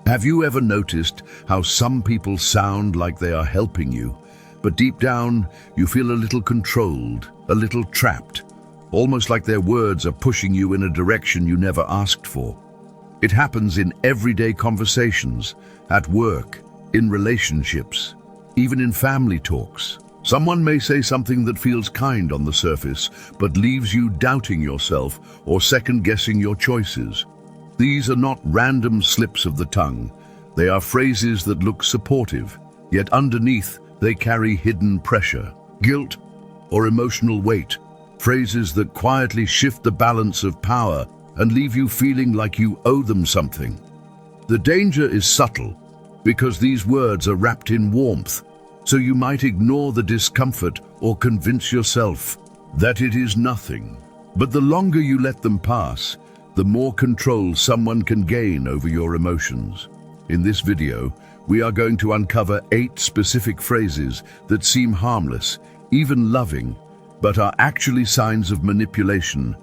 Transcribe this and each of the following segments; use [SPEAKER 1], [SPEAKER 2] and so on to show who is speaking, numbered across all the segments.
[SPEAKER 1] Have you ever noticed how some people sound like they are helping you, but deep down you feel a little controlled, a little trapped, almost like their words are pushing you in a direction you never asked for? It happens in everyday conversations, at work, in relationships, even in family talks. Someone may say something that feels kind on the surface, but leaves you doubting yourself or second-guessing your choices. These are not random slips of the tongue. They are phrases that look supportive, yet underneath they carry hidden pressure, guilt, or emotional weight. Phrases that quietly shift the balance of power and leave you feeling like you owe them something. The danger is subtle, because these words are wrapped in warmth, so you might ignore the discomfort or convince yourself that it is nothing. But the longer you let them pass, the more control someone can gain over your emotions. In this video, we are going to uncover 8 specific phrases that seem harmless, even loving, but are actually signs of manipulation.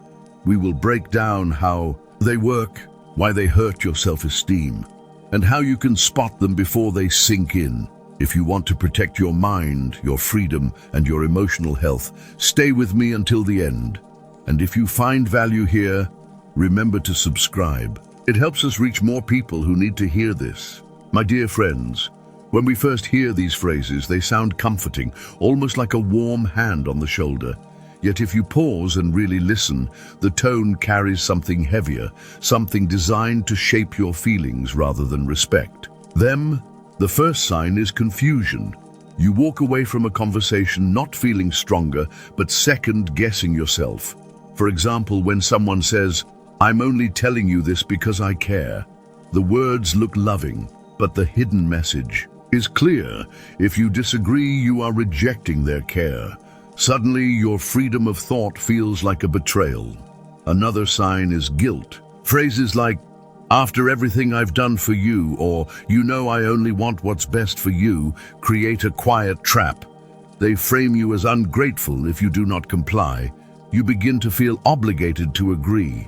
[SPEAKER 1] We will break down how they work, why they hurt your self-esteem, and how you can spot them before they sink in. If you want to protect your mind, your freedom, and your emotional health, stay with me until the end. And if you find value here, remember to subscribe. It helps us reach more people who need to hear this. My dear friends, when we first hear these phrases, they sound comforting, almost like a warm hand on the shoulder. Yet if you pause and really listen, the tone carries something heavier, something designed to shape your feelings rather than respect. The first sign is confusion. You walk away from a conversation not feeling stronger, but second-guessing yourself. For example, when someone says, "I'm only telling you this because I care," the words look loving, but the hidden message is clear. If you disagree, you are rejecting their care. Suddenly, your freedom of thought feels like a betrayal. Another sign is guilt. Phrases like, "After everything I've done for you," or "You know I only want what's best for you," create a quiet trap. They frame you as ungrateful if you do not comply. You begin to feel obligated to agree,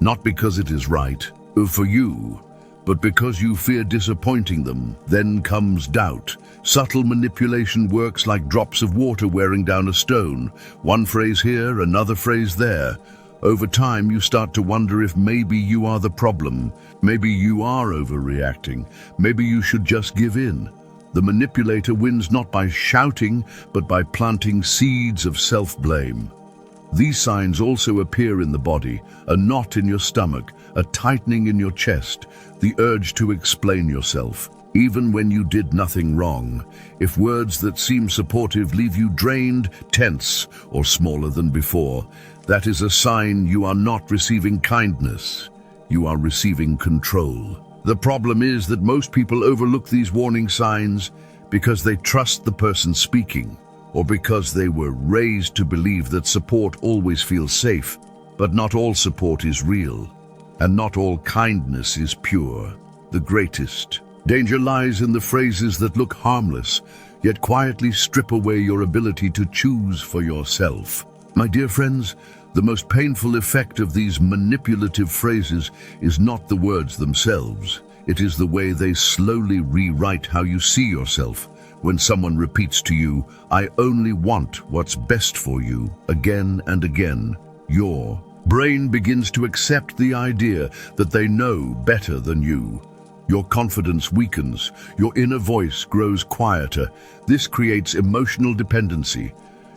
[SPEAKER 1] not because it is right for you, but because you fear disappointing them. Then comes doubt. Subtle manipulation works like drops of water wearing down a stone. One phrase here, another phrase there. Over time, you start to wonder if maybe you are the problem. Maybe you are overreacting. Maybe you should just give in. The manipulator wins not by shouting, but by planting seeds of self-blame. These signs also appear in the body: a knot in your stomach, a tightening in your chest, the urge to explain yourself, even when you did nothing wrong. If words that seem supportive leave you drained, tense, or smaller than before, that is a sign you are not receiving kindness. You are receiving control. The problem is that most people overlook these warning signs because they trust the person speaking, or because they were raised to believe that support always feels safe. But not all support is real, and not all kindness is pure. The greatest danger lies in the phrases that look harmless, yet quietly strip away your ability to choose for yourself. My dear friends, the most painful effect of these manipulative phrases is not the words themselves. It is the way they slowly rewrite how you see yourself. When someone repeats to you, "I only want what's best for you," again and again, your brain begins to accept the idea that they know better than you. Your confidence weakens, your inner voice grows quieter. This creates emotional dependency.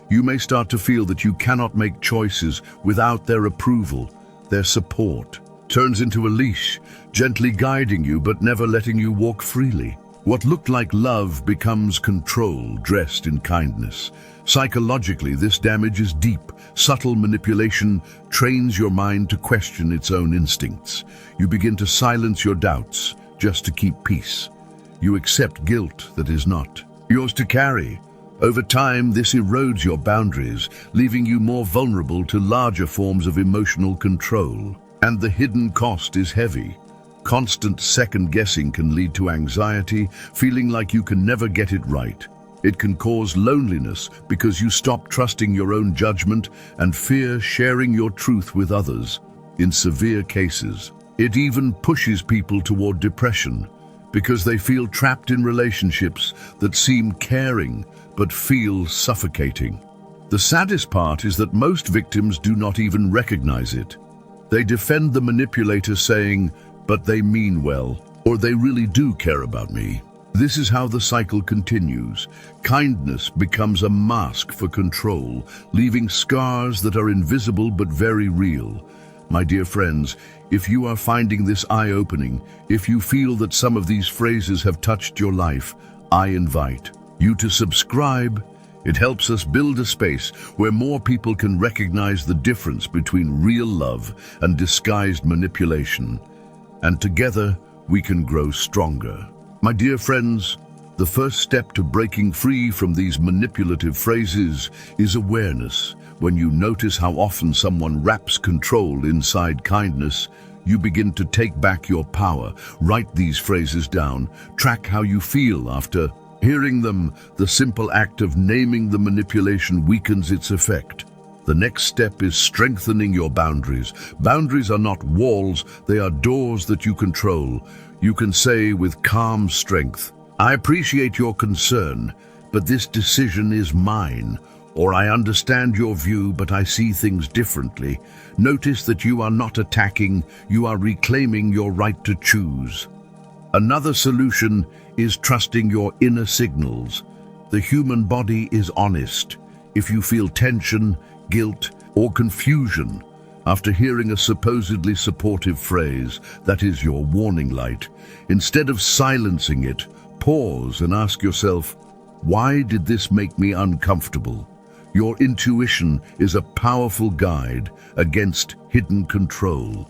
[SPEAKER 1] You may start to feel that you cannot make choices without their approval. Their support turns into a leash, gently guiding you but never letting you walk freely. What looked like love becomes control dressed in kindness. Psychologically, this damage is deep. Subtle manipulation trains your mind to question its own instincts. You begin to silence your doubts just to keep peace. You accept guilt that is not yours to carry. Over time, this erodes your boundaries, leaving you more vulnerable to larger forms of emotional control. And the hidden cost is heavy. Constant second-guessing can lead to anxiety, feeling like you can never get it right. It can cause loneliness because you stop trusting your own judgment and fear sharing your truth with others. In severe cases, it even pushes people toward depression because they feel trapped in relationships that seem caring but feel suffocating. The saddest part is that most victims do not even recognize it. They defend the manipulator saying, "But they mean well," or "They really do care about me." This is how the cycle continues. Kindness becomes a mask for control, leaving scars that are invisible but very real. My dear friends, if you are finding this eye-opening, if you feel that some of these phrases have touched your life, I invite you to subscribe. It helps us build a space where more people can recognize the difference between real love and disguised manipulation. And together, we can grow stronger. My dear friends, the first step to breaking free from these manipulative phrases is awareness. When you notice how often someone wraps control inside kindness, you begin to take back your power. Write these phrases down. Track how you feel after hearing them. The simple act of naming the manipulation weakens its effect. The next step is strengthening your boundaries. Boundaries are not walls, they are doors that you control. You can say with calm strength, "I appreciate your concern, but this decision is mine." Or, "I understand your view, but I see things differently." Notice that you are not attacking, you are reclaiming your right to choose. Another solution is trusting your inner signals. The human body is honest. If you feel tension, guilt, or confusion after hearing a supposedly supportive phrase, that is your warning light. Instead of silencing it, pause and ask yourself, why did this make me uncomfortable? Your intuition is a powerful guide against hidden control.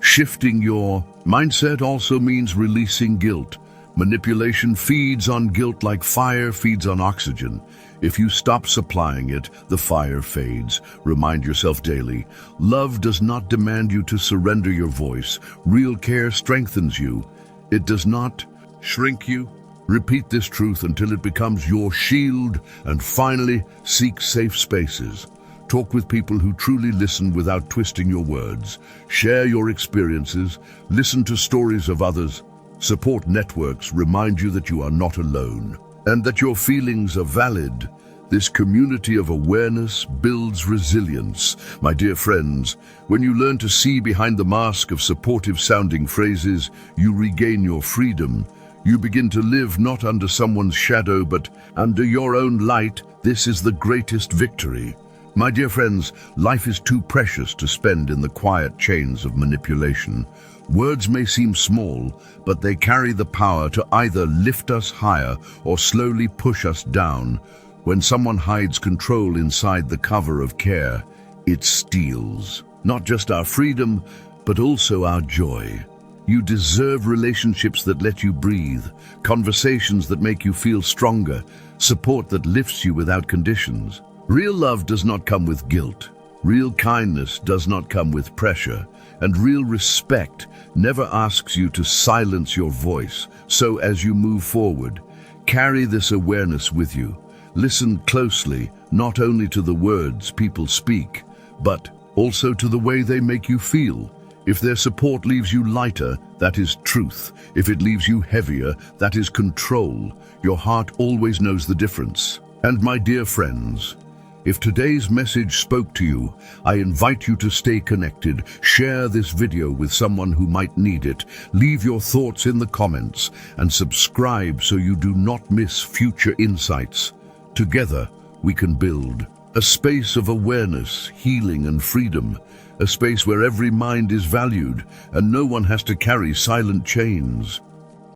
[SPEAKER 1] Shifting your mindset also means releasing guilt. Manipulation feeds on guilt like fire feeds on oxygen. If you stop supplying it, the fire fades. Remind yourself daily, love does not demand you to surrender your voice. Real care strengthens you. It does not shrink you. Repeat this truth until it becomes your shield, and finally, seek safe spaces. Talk with people who truly listen without twisting your words. Share your experiences. Listen to stories of others. Support networks remind you that you are not alone and that your feelings are valid. This community of awareness builds resilience. My dear friends, when you learn to see behind the mask of supportive-sounding phrases, you regain your freedom. You begin to live not under someone's shadow, but under your own light. This is the greatest victory. My dear friends, life is too precious to spend in the quiet chains of manipulation. Words may seem small, but they carry the power to either lift us higher or slowly push us down. When someone hides control inside the cover of care, it steals not just our freedom, but also our joy. You deserve relationships that let you breathe, conversations that make you feel stronger, support that lifts you without conditions. Real love does not come with guilt. Real kindness does not come with pressure. And real respect never asks you to silence your voice. So as you move forward, carry this awareness with you. Listen closely, not only to the words people speak, but also to the way they make you feel. If their support leaves you lighter, that is truth. If it leaves you heavier, that is control. Your heart always knows the difference. And my dear friends, if today's message spoke to you, I invite you to stay connected. Share this video with someone who might need it. Leave your thoughts in the comments and subscribe so you do not miss future insights. Together, we can build a space of awareness, healing, and freedom. A space where every mind is valued and no one has to carry silent chains.